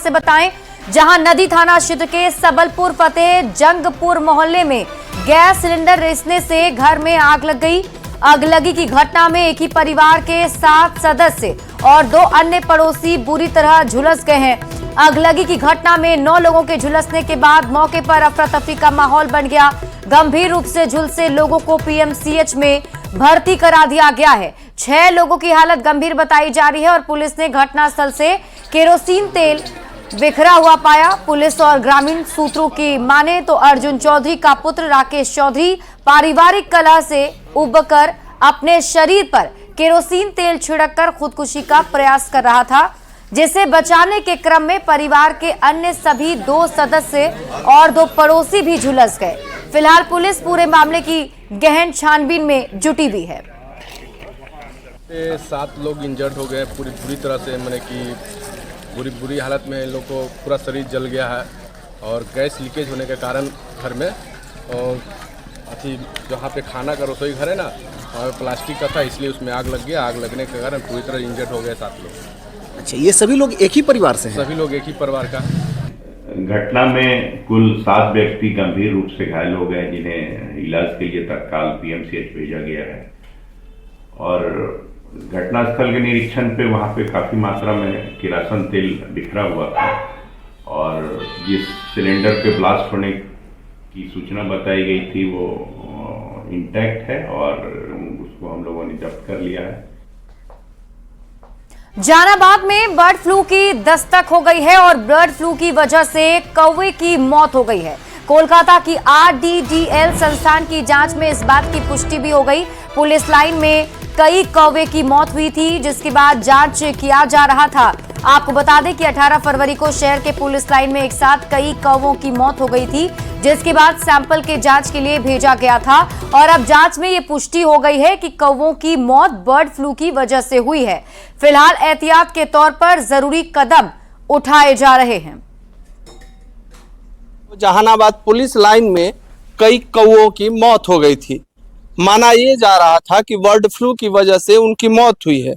से बताएं, जहां नदी थाना क्षेत्र के सबलपुर फतेह जंगपुर मोहल्ले में गैस सिलेंडर रिसने से घर में आग लग गई। अगलगी की घटना में एक ही परिवार के 7 सदस्य और 2 अन्य पड़ोसी बुरी तरह झुलस गए हैं। अगलगी की घटना में 9 लोगों के झुलसने के बाद मौके पर अफरा तफरी का माहौल बन गया। गंभीर रूप से झुलसे लोगों को पीएमसीएच में भर्ती करा दिया गया है। 6 लोगों की हालत गंभीर बताई जा रही है और पुलिस ने घटनास्थल से केरोसिन तेल बिखरा हुआ पाया। पुलिस और ग्रामीण सूत्रों की माने तो अर्जुन चौधरी का पुत्र राकेश चौधरी पारिवारिक कलह से उबकर अपने शरीर पर केरोसिन तेल छिड़ककर खुदकुशी का प्रयास कर रहा था, जिसे बचाने के क्रम में परिवार के अन्य सभी 2 सदस्य और 2 पड़ोसी भी झुलस गए। फिलहाल पुलिस पूरे मामले की गहन छानबीन में जुटी हुई है। 7 लोग इंजर्ड हो गए पूरी तरह से, मैंने कि बुरी हालत में इन लोग को पूरा शरीर जल गया है और गैस लीकेज होने के कारण घर में और अथी जहाँ पे खाना का रसोई घर है ना, और प्लास्टिक का था, इसलिए उसमें आग लग गया। आग लगने के कारण पूरी तरह इंजर्ड हो गए 7 लोग। अच्छा, ये सभी लोग एक ही परिवार से हैं? सभी लोग एक ही परिवार का। घटना में कुल 7 व्यक्ति गंभीर रूप से घायल हो गए, जिन्हें इलाज के लिए तत्काल पीएमसीएच भेजा गया है। और घटनास्थल के निरीक्षण पे वहाँ पे काफी मात्रा में किरासन तेल बिखरा हुआ था और जिस सिलेंडर के ब्लास्ट होने की सूचना बताई गई थी वो इंटैक्ट है और उसको हम लोगों ने जब्त कर लिया है। जहानाबाद में बर्ड फ्लू की दस्तक हो गई है और बर्ड फ्लू की वजह से कौवे की मौत हो गई है। कोलकाता की RDDL संस्थान की जांच में इस बात की पुष्टि भी हो गई। पुलिस लाइन में कई कौवे की मौत हुई थी, जिसके बाद जांच किया जा रहा था। आपको बता दें कि 18 फरवरी को शहर के पुलिस लाइन में एक साथ कई कौवों की मौत हो गई थी, जिसके बाद सैंपल के जांच के लिए भेजा गया था और अब जांच में ये पुष्टि हो गई है कि कौवों की मौत बर्ड फ्लू की वजह से हुई है। फिलहाल एहतियात के तौर पर जरूरी कदम उठाए जा रहे हैं। जहानाबाद पुलिस लाइन में कई कौवों की मौत हो गई थी। माना ये जा रहा था कि बर्ड फ्लू की वजह से उनकी मौत हुई है,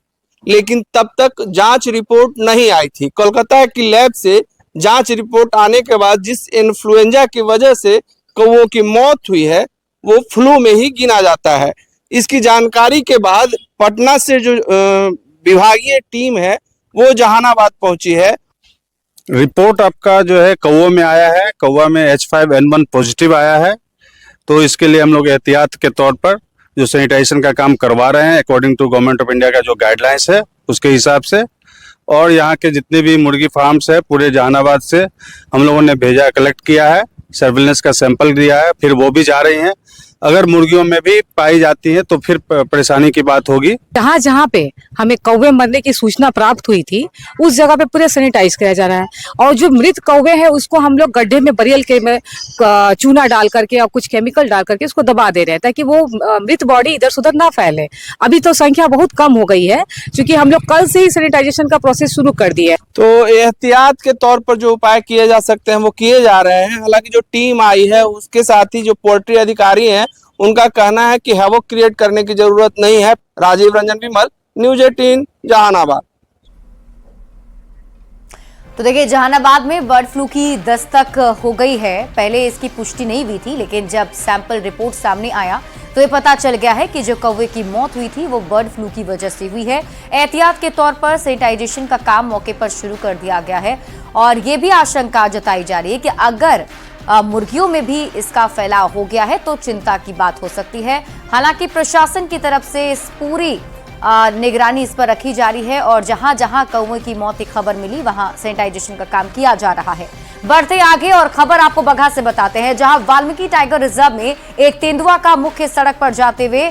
लेकिन तब तक जांच रिपोर्ट नहीं आई थी। कोलकाता की लैब से जांच रिपोर्ट आने के बाद जिस इन्फ्लुएंजा की वजह से कौवों की मौत हुई है वो फ्लू में ही गिना जाता है। इसकी जानकारी के बाद पटना से जो विभागीय टीम है वो जहानाबाद पहुंची है। रिपोर्ट आपका जो है कौवा में आया है, कौवा में H5N1 पॉजिटिव आया है, तो इसके लिए हम लोग एहतियात के तौर पर जो सैनिटाइजेशन का काम करवा रहे हैं according to government of India का जो गाइडलाइंस है उसके हिसाब से। और यहाँ के जितने भी मुर्गी फार्म्स है पूरे जहानाबाद से हम लोगों ने भेजा, कलेक्ट किया है, सर्विलेंस का सैंपल दिया है, फिर वो भी जा रही हैं। अगर मुर्गियों में भी पाई जाती है तो फिर परेशानी की बात होगी। जहाँ जहाँ पे हमें कौवे मरने की सूचना प्राप्त हुई थी उस जगह पे पूरे सैनिटाइज किया जा रहा है और जो मृत कौवे हैं उसको हम लोग गड्ढे में बरियल के में चूना डाल करके और कुछ केमिकल डाल करके उसको दबा दे रहे हैं ताकि वो मृत बॉडी इधर से उधर ना फैले। अभी तो संख्या बहुत कम हो गई है क्योंकि हम लोग कल से ही सैनिटाइजेशन का प्रोसेस शुरू कर दिया है। तो एहतियात के तौर पर जो उपाय किए जा सकते हैं वो किए जा रहे हैं। हालांकि जो टीम आई है उसके साथ ही जो पोल्ट्री अधिकारी हैं उनका कहना है कि हैवॉक क्रिएट करने की जरूरत नहीं है। राजीव रंजन विमल, न्यूज़ 18 जहानाबाद। तो देखिए, जहानाबाद में बर्ड फ्लू की दस्तक हो गई है। पहले इसकी पुष्टि नहीं हुई थी, लेकिन जब सैंपल रिपोर्ट सामने आया तो ये पता चल गया है कि जो कौवे की मौत हुई थी वो बर्ड फ्लू की वजह से हुई है। एहतियात के तौर पर सैनिटाइजेशन का काम मौके पर शुरू कर दिया गया है और ये भी आशंका जताई जा रही है कि अगर मुर्गियों में भी इसका फैलाव हो गया है तो चिंता की बात हो सकती है। हालांकि प्रशासन की तरफ से इस पूरी निगरानी इस पर रखी जा रही है और जहां जहां कौवे की मौत की खबर मिली वहां सैनिटाइजेशन का काम किया जा रहा है। बढ़ते आगे और खबर आपको बगहा से बताते हैं, जहां वाल्मीकि टाइगर रिजर्व में एक तेंदुआ का मुख्य सड़क पर जाते हुए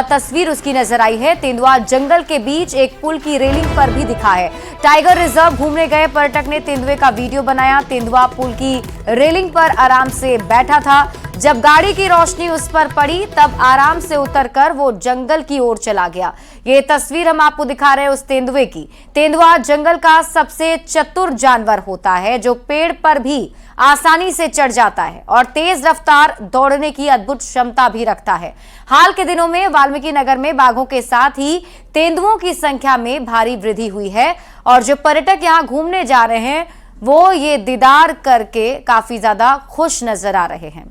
तस्वीर उसकी नजर आई है। तेंदुआ जंगल के बीच एक पुल की रेलिंग पर भी दिखा है। टाइगर रिजर्व घूमने गए पर्यटक ने तेंदुए का वीडियो बनाया। तेंदुआ पुल की रेलिंग पर आराम से बैठा था। जब गाड़ी की रोशनी उस पर पड़ी तब आराम से उतरकर वो जंगल की ओर चला गया। ये तस्वीर हम आपको दिखा रहे हैं उस तेंदुए की। तेंदुआ जंगल का सबसे चतुर जानवर होता है जो पेड़ पर भी आसानी से चढ़ जाता है और तेज रफ्तार दौड़ने की अद्भुत क्षमता भी रखता है। हाल के दिनों में वाल्मीकि नगर में बाघों के साथ ही तेंदुओं की संख्या में भारी वृद्धि हुई है और जो पर्यटक यहां घूमने जा रहे हैं वो ये दीदार करके काफी ज्यादा खुश नजर आ रहे हैं।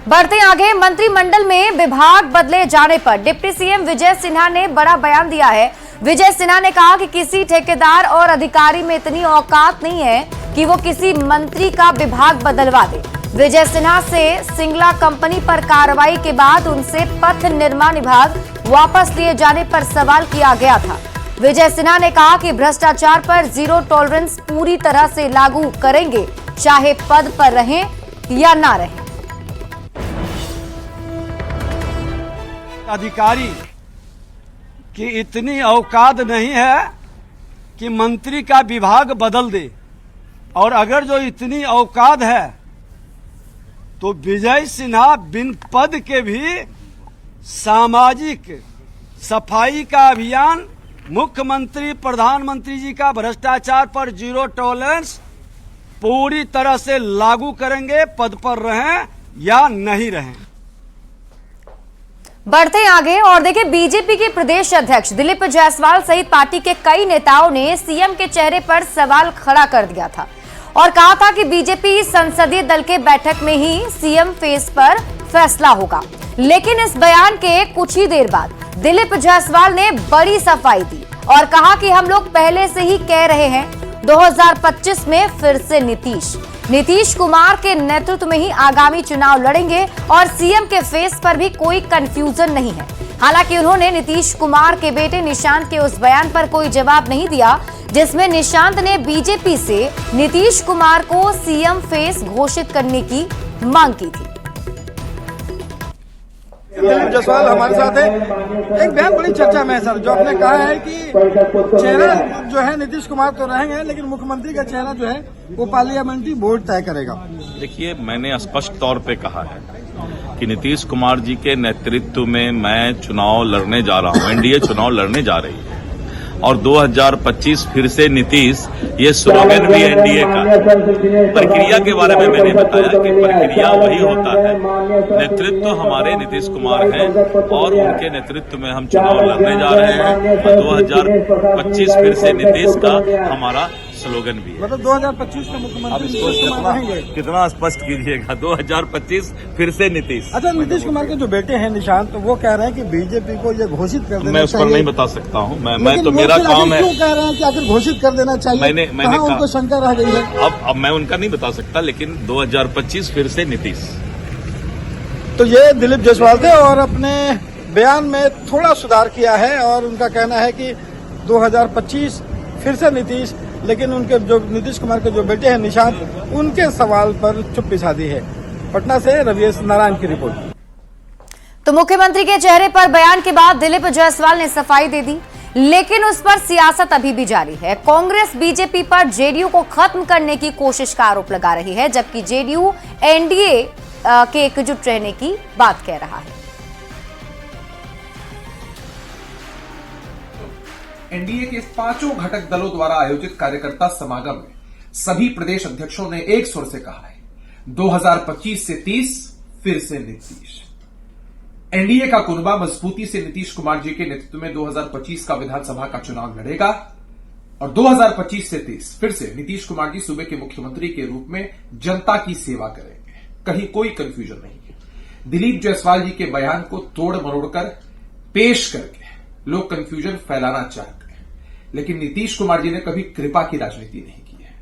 बढ़ते आगे, मंत्रिमंडल में विभाग बदले जाने पर डिप्टी सीएम विजय सिन्हा ने बड़ा बयान दिया है। विजय सिन्हा ने कहा कि किसी ठेकेदार और अधिकारी में इतनी औकात नहीं है कि वो किसी मंत्री का विभाग बदलवा दे। विजय सिन्हा से सिंगला कंपनी पर कार्रवाई के बाद उनसे पथ निर्माण विभाग वापस लिए जाने पर सवाल किया गया था। विजय सिन्हा ने कहा कि भ्रष्टाचार पर जीरो टॉलरेंस पूरी तरह से लागू करेंगे, चाहे पद पर रहें या ना रहें। अधिकारी की इतनी औकात नहीं है कि मंत्री का विभाग बदल दे, और अगर जो इतनी औकात है तो विजय सिन्हा बिन पद के भी सामाजिक सफाई का अभियान, मुख्यमंत्री प्रधानमंत्री जी का भ्रष्टाचार पर जीरो टॉलरेंस पूरी तरह से लागू करेंगे, पद पर रहें या नहीं रहें। बढ़ते आगे और देखिए, बीजेपी के प्रदेश अध्यक्ष दिलीप जायसवाल सहित पार्टी के कई नेताओं ने सीएम के चेहरे पर सवाल खड़ा कर दिया था और कहा था कि बीजेपी संसदीय दल के बैठक में ही सीएम फेस पर फैसला होगा। लेकिन इस बयान के कुछ ही देर बाद दिलीप जायसवाल ने बड़ी सफाई दी और कहा कि हम लोग पहले से ही कह रहे हैं 2025 में फिर से नीतीश कुमार के नेतृत्व में ही आगामी चुनाव लड़ेंगे और सीएम के फेस पर भी कोई कंफ्यूजन नहीं है। हालांकि उन्होंने नीतीश कुमार के बेटे निशांत के उस बयान पर कोई जवाब नहीं दिया जिसमें निशांत ने बीजेपी से नीतीश कुमार को सीएम फेस घोषित करने की मांग की थी। दिलीप जायसवाल हमारे साथ है। एक बयान बड़ी चर्चा में है सर, जो आपने कहा है कि चेहरा जो है नीतीश कुमार तो रहेंगे, लेकिन मुख्यमंत्री का चेहरा जो है वो पार्लियामेंट्री बोर्ड तय करेगा। देखिए, मैंने स्पष्ट तौर पे कहा है कि नीतीश कुमार जी के नेतृत्व में मैं चुनाव लड़ने जा रहा हूं, एनडीए चुनाव लड़ने जा रही है और 2025 फिर से नीतीश, ये स्लोगन भी एनडीए का। प्रक्रिया के बारे में मैंने बताया कि प्रक्रिया वही होता है, नेतृत्व हमारे नीतीश कुमार हैं और उनके नेतृत्व में हम चुनाव लड़ने जा रहे हैं और 2025 फिर से नीतीश का हमारा स्लोगन भी है। मतलब 2025 का मुख्यमंत्री नीतीश कुमार रहेंगे। कितना स्पष्ट कीजिएगा, 2025 फिर से नीतीश। अच्छा, नीतीश कुमार के जो बेटे हैं निशांत, तो वो कह रहे हैं कि बीजेपी को ये घोषित कर देना मैं उस पर चाहिए। नहीं बता सकता हूं, मैं तो मेरा काम है। क्यों कह रहे हैं कि आखिर घोषित कर देना चाहिए? मैंने कहा, उनको शंका रह गई है। अब मैं उनका नहीं बता सकता, लेकिन 2025 फिर से नीतीश। तो ये दिलीप जायसवाल थे और अपने बयान में थोड़ा सुधार किया है और उनका कहना है कि 2025 फिर से नीतीश, लेकिन उनके जो नीतीश कुमार के जो बेटे हैं निशांत, उनके सवाल पर चुप्पी साधी है। पटना से रविश नारायण की रिपोर्ट। तो मुख्यमंत्री के चेहरे पर बयान के बाद दिलीप जायसवाल ने सफाई दे दी, लेकिन उस पर सियासत अभी भी जारी है। कांग्रेस बीजेपी पर जेडीयू को खत्म करने की कोशिश का आरोप लगा रही है, जबकि जेडीयू एनडीए के एकजुट रहने की बात कह रहा है। एनडीए के 5 घटक दलों द्वारा आयोजित कार्यकर्ता समागम में सभी प्रदेश अध्यक्षों ने एक सुर से कहा है 2025 से 30 फिर से नीतीश। एनडीए का कुनबा मजबूती से नीतीश कुमार जी के नेतृत्व में 2025 का विधानसभा का चुनाव लड़ेगा और 2025 से 30 फिर से नीतीश कुमार जी सूबे के मुख्यमंत्री के रूप में जनता की सेवा करेंगे। कहीं कोई कंफ्यूजन नहीं है। दिलीप जायसवाल जी के बयान को तोड़ मरोड़कर पेश करके लोग कंफ्यूजन फैलाना चाहते हैं, लेकिन नीतीश कुमार जी ने कभी कृपा की राजनीति नहीं की है।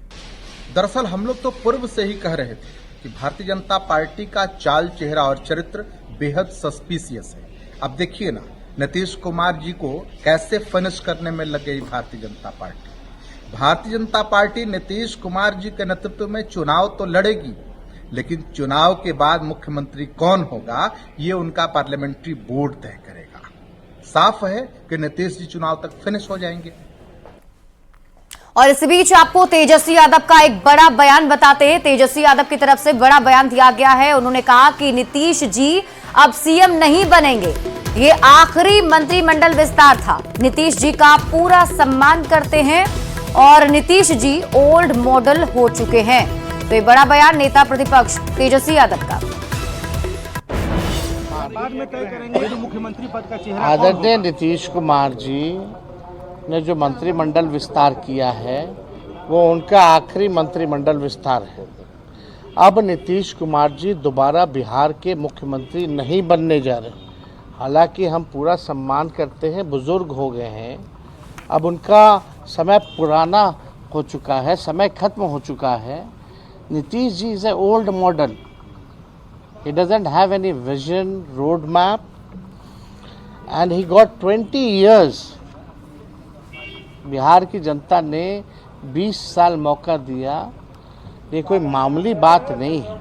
दरअसल हम लोग तो पूर्व से ही कह रहे थे कि भारतीय जनता पार्टी का चाल, चेहरा और चरित्र बेहद सस्पिशियस है। अब देखिए ना, नीतीश कुमार जी को कैसे फिनिश करने में लग गई भारतीय जनता पार्टी। भारतीय जनता पार्टी नीतीश कुमार जी के नेतृत्व में चुनाव तो लड़ेगी, लेकिन चुनाव के बाद मुख्यमंत्री कौन होगा ये उनका पार्लियामेंट्री बोर्ड तय करेगा। साफ है कि नीतीश जी चुनाव तक फिनिश हो जाएंगे। और इस बीच आपको तेजस्वी यादव का एक बड़ा बयान बताते हैं। तेजस्वी यादव की तरफ से बड़ा बयान दिया गया है। उन्होंने कहा कि नीतीश जी अब सीएम नहीं बनेंगे, ये आखिरी मंत्रिमंडल विस्तार था। नीतीश जी का पूरा सम्मान करते हैं और नीतीश जी ओल्ड मॉडल हो चुके हैं। तो ये बड़ा बयान नेता प्रतिपक्ष तेजस्वी यादव का। बाद में तय करेंगे मुख्यमंत्री पद का चेहरा। आदरणीय नीतीश कुमार जी ने जो मंत्रिमंडल विस्तार किया है वो उनका आखिरी मंत्रिमंडल विस्तार है। अब नीतीश कुमार जी दोबारा बिहार के मुख्यमंत्री नहीं बनने जा रहे। हालांकि हम पूरा सम्मान करते हैं, बुजुर्ग हो गए हैं, अब उनका समय पुराना हो चुका है, समय खत्म हो चुका है। Nitish ji is a old model, he doesn't have any vision, road map, and he got 20 years। Bihar की जनता ने 20 साल मौका दिया, ये कोई मामूली बात नहीं है।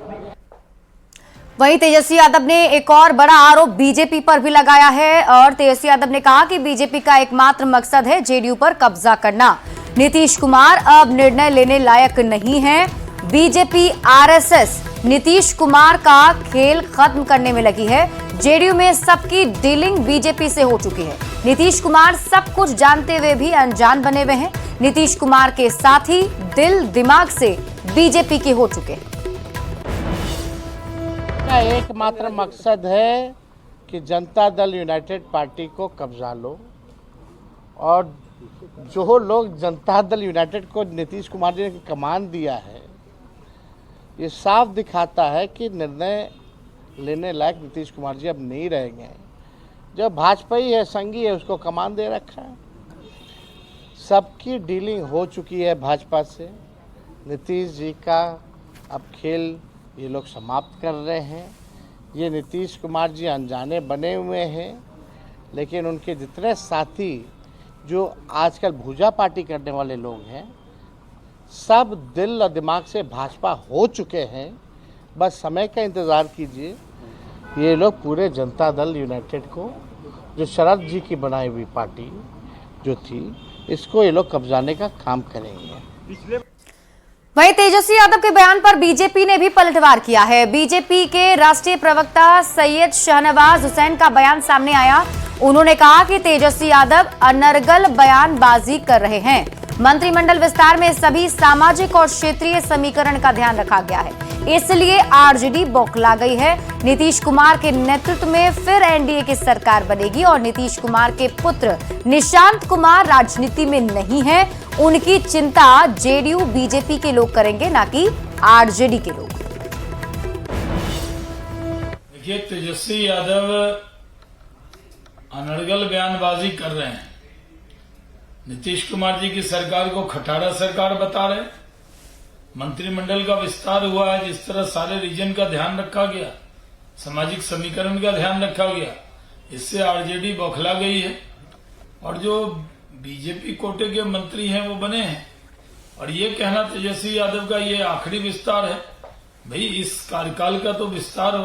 वहीं तेजस्वी यादव ने एक और बड़ा आरोप बीजेपी पर भी लगाया है और तेजस्वी यादव ने कहा कि बीजेपी का एकमात्र मकसद है जेडीयू पर कब्जा करना। नीतीश कुमार अब निर्णय लेने लायक नहीं है। बीजेपी आरएसएस नीतीश कुमार का खेल खत्म करने में लगी है। जेडीयू में सबकी डीलिंग बीजेपी से हो चुकी है। नीतीश कुमार सब कुछ जानते हुए भी अनजान बने हुए हैं। नीतीश कुमार के साथी दिल दिमाग से बीजेपी के हो चुके हैं। का एकमात्र मकसद है कि जनता दल यूनाइटेड पार्टी को कब्जा लो, और जो लोग जनता दल यूनाइटेड को नीतीश कुमार जी ने कमान दिया है, ये साफ दिखाता है कि निर्णय लेने लायक नीतीश कुमार जी अब नहीं रहेंगे। जो भाजपा ही है, संगी है, उसको कमान दे रखा है। सबकी डीलिंग हो चुकी है भाजपा से। नीतीश जी का अब खेल ये लोग समाप्त कर रहे हैं। ये नीतीश कुमार जी अनजाने बने हुए हैं, लेकिन उनके जितने साथी जो आजकल भुजा पार्टी करने वाले लोग हैं, सब दिल और दिमाग से भाजपा हो चुके हैं। बस समय का इंतज़ार कीजिए। ये लोग पूरे जनता दल यूनाइटेड को, जो शरद जी की बनाई हुई पार्टी जो थी, इसको ये लोग कब्जाने का काम करेंगे। वहीं तेजस्वी यादव के बयान पर बीजेपी ने भी पलटवार किया है। बीजेपी के राष्ट्रीय प्रवक्ता सैयद शाहनवाज हुसैन का बयान सामने आया। उन्होंने कहा कि तेजस्वी यादव अनर्गल बयानबाजी कर रहे हैं। मंत्रिमंडल विस्तार में सभी सामाजिक और क्षेत्रीय समीकरण का ध्यान रखा गया है, इसलिए आरजेडी बौखला गई है। नीतीश कुमार के नेतृत्व में फिर एनडीए की सरकार बनेगी और नीतीश कुमार के पुत्र निशांत कुमार राजनीति में नहीं है। उनकी चिंता जेडीयू बीजेपी के लोग करेंगे, ना कि आरजेडी के लोग। देखिए, तेजस्वी यादव अनर्गल बयानबाजी कर रहे हैं। नीतीश कुमार जी की सरकार को खटारा सरकार बता रहे। मंत्रिमंडल का विस्तार हुआ है, जिस तरह सारे रीजन का ध्यान रखा गया, सामाजिक समीकरण का ध्यान रखा गया, इससे आरजेडी बौखला गई है। और जो बीजेपी कोटे के मंत्री हैं वो बने हैं, और ये कहना तेजस्वी यादव का ये आखिरी विस्तार है। भाई, इस कार्यकाल का तो विस्तार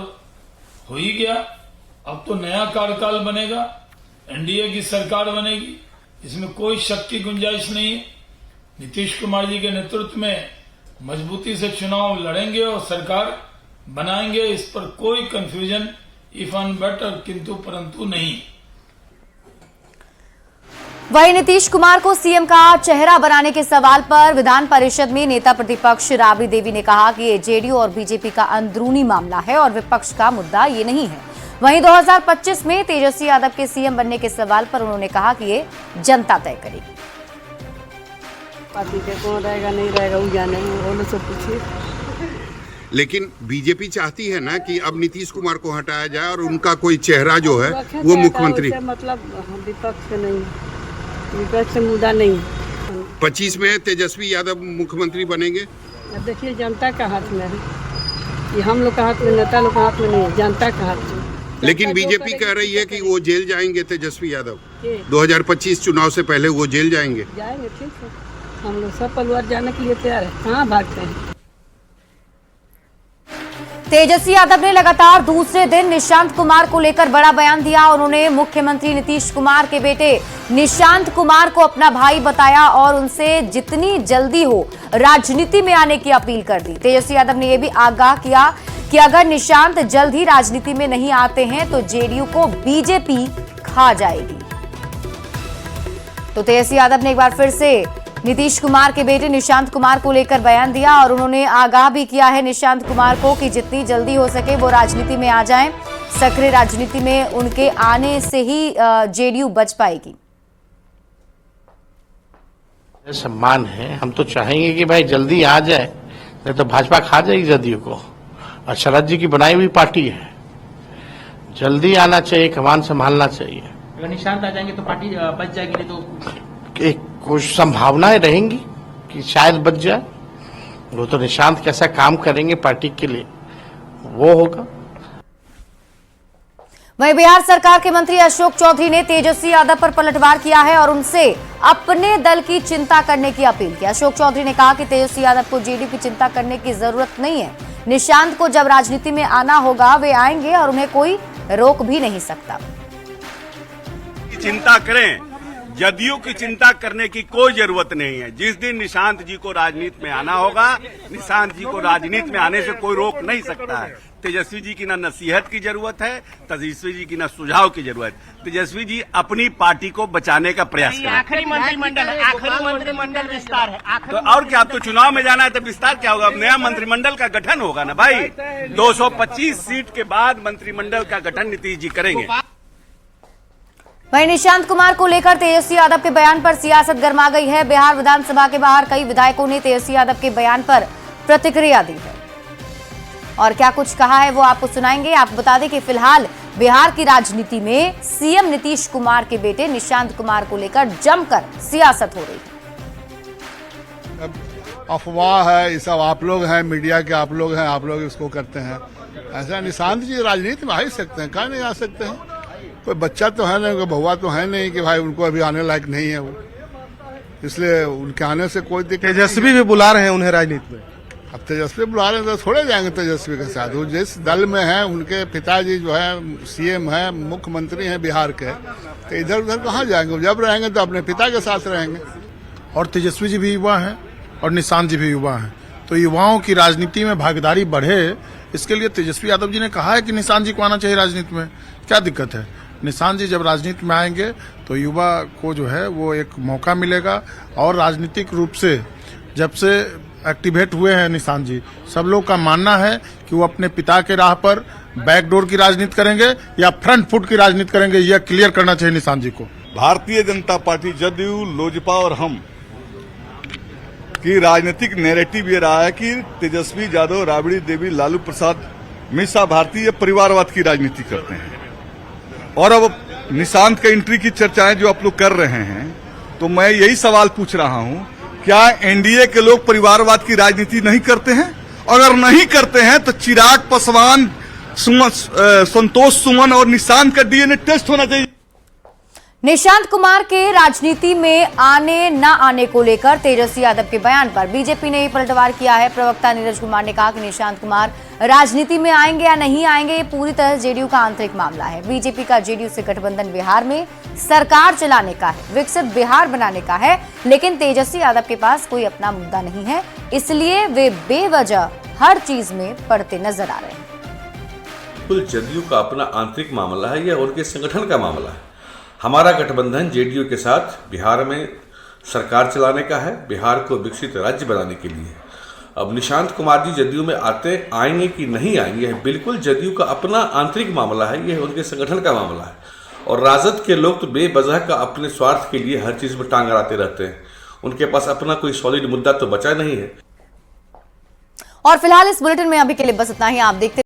हो ही गया, अब तो नया कार्यकाल बनेगा, एनडीए की सरकार बनेगी, इसमें कोई शक की गुंजाइश नहीं है। नीतीश कुमार जी के नेतृत्व में मजबूती से चुनाव लड़ेंगे और सरकार बनाएंगे, इस पर कोई कंफ्यूजन इफ ऑन बट और किंतु परंतु नहीं। वहीं नीतीश कुमार को सीएम का चेहरा बनाने के सवाल पर विधान परिषद में नेता प्रतिपक्ष राबड़ी देवी ने कहा कि ये जेडीयू और बीजेपी का अंदरूनी मामला है और विपक्ष का मुद्दा ये नहीं है। वहीं 2025 में तेजस्वी यादव के सीएम बनने के सवाल पर उन्होंने कहा कि ये जनता तय करेगी। पार्टी के कौन रहेगा नहीं रहेगा वो जाने, वो लोग सब पूछिए। लेकिन बीजेपी चाहती है ना कि अब नीतीश कुमार को हटाया जाए और उनका कोई चेहरा जो है वो मुख्यमंत्री, मतलब विपक्ष से नहीं, विपक्ष से मुद्दा नहीं। 25 में तेजस्वी यादव मुख्यमंत्री बनेंगे। अब देखिए, जनता का हाथ में है, ये हम लोग का हाथ में, नेता लोग का हाथ में नहीं है, जनता का हाथ में। लेकिन बीजेपी कह रही है कि वो जेल जाएंगे तेजस्वी यादव, 2025 चुनाव से पहले वो जेल जाएंगे। जाएंगे, ठीक है, हम लोग सब परिवार जाने के लिए तैयार है, कहाँ भागते हैं। तेजस्वी यादव ने लगातार दूसरे दिन निशांत कुमार को लेकर बड़ा बयान दिया। उन्होंने मुख्यमंत्री नीतीश कुमार के बेटे निशांत कुमार को अपना भाई बताया और उनसे जितनी जल्दी हो राजनीति में आने की अपील कर दी। तेजस्वी यादव ने यह भी आगाह किया कि अगर निशांत जल्द ही राजनीति में नहीं आते हैं तो जेडीयू को बीजेपी खा जाएगी। तो तेजस्वी यादव ने एक बार फिर से नीतीश कुमार के बेटे निशांत कुमार को लेकर बयान दिया और उन्होंने आगाह भी किया है निशांत कुमार को कि जितनी जल्दी हो सके वो राजनीति में आ जाएं। सक्रिय राजनीति में उनके आने से ही जेडीयू बच पाएगी। सम्मान है, हम तो चाहेंगे कि भाई जल्दी आ जाए, नहीं तो भाजपा खा जाएगी जदयू को। और शरद जी की बनाई हुई पार्टी है, जल्दी आना चाहिए, कमान संभालना चाहिए। अगर निशांत आ जाएंगे तो पार्टी बच जाएगी, नहीं तो कुछ संभावनाएं रहेंगी कि शायद बच जाए। वो तो निशांत कैसा काम करेंगे पार्टी के लिए वो होगा। वहीं बिहार सरकार के मंत्री अशोक चौधरी ने तेजस्वी यादव पर पलटवार किया है और उनसे अपने दल की चिंता करने की अपील की। अशोक चौधरी ने कहा कि तेजस्वी यादव को जेडीयू की चिंता करने की जरूरत नहीं है। निशांत को जब राजनीति में आना होगा वे आएंगे और उन्हें कोई रोक भी नहीं सकता। चिंता करें, जदयू की चिंता करने की कोई जरूरत नहीं है। जिस दिन निशांत जी को राजनीति में आना होगा, निशांत जी को राजनीति में आने से कोई रोक नहीं सकता है। तेजस्वी जी की ना नसीहत की जरूरत है, तेजस्वी जी की ना सुझाव की जरूरत। तेजस्वी जी अपनी पार्टी को बचाने का प्रयास करें। आखिरी मंत्रिमंडल विस्तार है। तो और क्या, अब तो चुनाव में जाना है तो विस्तार क्या होगा? अब नया मंत्रिमंडल का गठन होगा ना भाई। 225 सीट के बाद मंत्रिमंडल का गठन नीतीश जी करेंगे। वहीं निशांत कुमार को लेकर तेजस्वी यादव के बयान पर सियासत गर्मा गई है। बिहार विधानसभा के बाहर कई विधायकों ने तेजस्वी यादव के बयान पर प्रतिक्रिया दी है और क्या कुछ कहा है वो आपको सुनाएंगे। आपको बता दें कि फिलहाल बिहार की राजनीति में सीएम नीतीश कुमार के बेटे निशांत कुमार को लेकर जमकर सियासत हो रही है। अफवाह है, ये सब आप लोग हैं, मीडिया के आप लोग हैं, आप लोग इसको करते हैं। ऐसा निशांत जी राजनीति में आ ही सकते हैं, कहाँ नहीं आ सकते हैं। कोई बच्चा तो है नहीं, कोई बहुआ तो है नहीं कि भाई उनको अभी आने लायक नहीं है वो, इसलिए उनके आने से कोई दिक्कत। तेजस्वी भी बुला रहे हैं उन्हें राजनीति में। अब तेजस्वी बुला रहे हैं तो थोड़े जाएंगे तेजस्वी के साथ। वो जिस दल में है, उनके पिताजी जो है सीएम है, मुख्यमंत्री हैं बिहार के, तो इधर उधर कहाँ जाएंगे? जब रहेंगे तो अपने पिता के साथ रहेंगे। और तेजस्वी जी भी युवा हैं और निशांत जी भी युवा हैं, तो युवाओं की राजनीति में भागीदारी बढ़े, इसके लिए तेजस्वी यादव जी ने कहा है कि निशांत जी को आना चाहिए राजनीति में। क्या दिक्कत है? निशांत जी जब राजनीति में आएंगे तो युवा को जो है वो एक मौका मिलेगा। और राजनीतिक रूप से जब से एक्टिवेट हुए हैं निशांत जी, सब लोग का मानना है कि वो अपने पिता के राह पर बैकडोर की राजनीति करेंगे या फ्रंट फुट की राजनीति करेंगे। यह क्लियर करना चाहिए निशांत जी को। भारतीय जनता पार्टी, जदयू, लोजपा और हम की राजनीतिक नैरेटिव ये रहा है कि तेजस्वी यादव, राबड़ी देवी, लालू प्रसाद हमेशा भारतीय परिवारवाद की राजनीति करते हैं। और अब निशांत के एंट्री की चर्चाएं जो आप लोग कर रहे हैं, तो मैं यही सवाल पूछ रहा हूं, क्या एनडीए के लोग परिवारवाद की राजनीति नहीं करते हैं? अगर नहीं करते हैं तो चिराग पासवान, संतोष सुमन और निशांत का डीएनए टेस्ट होना चाहिए। निशांत कुमार के राजनीति में आने न आने को लेकर तेजस्वी यादव के बयान पर बीजेपी ने पलटवार किया है। प्रवक्ता नीरज कुमार ने कहा कि निशांत कुमार राजनीति में आएंगे या नहीं आएंगे, ये पूरी तरह जेडीयू का आंतरिक मामला है। बीजेपी का जेडीयू से गठबंधन बिहार में सरकार चलाने का है, विकसित बिहार बनाने का है, लेकिन तेजस्वी यादव के पास कोई अपना मुद्दा नहीं है, इसलिए वे बेवजह हर चीज में पड़ते नजर आ रहे हैं। कुल जेडीयू का अपना आंतरिक मामला है या उनके संगठन का मामला है। हमारा गठबंधन जेडीयू के साथ बिहार में सरकार चलाने का है, बिहार को विकसित राज्य बनाने के लिए। अब निशांत कुमार जी जेडीयू में आएंगे कि नहीं आएंगे, बिल्कुल जेडीयू का अपना आंतरिक मामला है, यह उनके संगठन का मामला है। और राजद के लोग तो बेवजह का अपने स्वार्थ के लिए हर चीज में टांग अड़ाते रहते हैं, उनके पास अपना कोई सॉलिड मुद्दा तो बचा नहीं है। और फिलहाल इस बुलेटिन में अभी के लिए बस इतना ही। आप देखते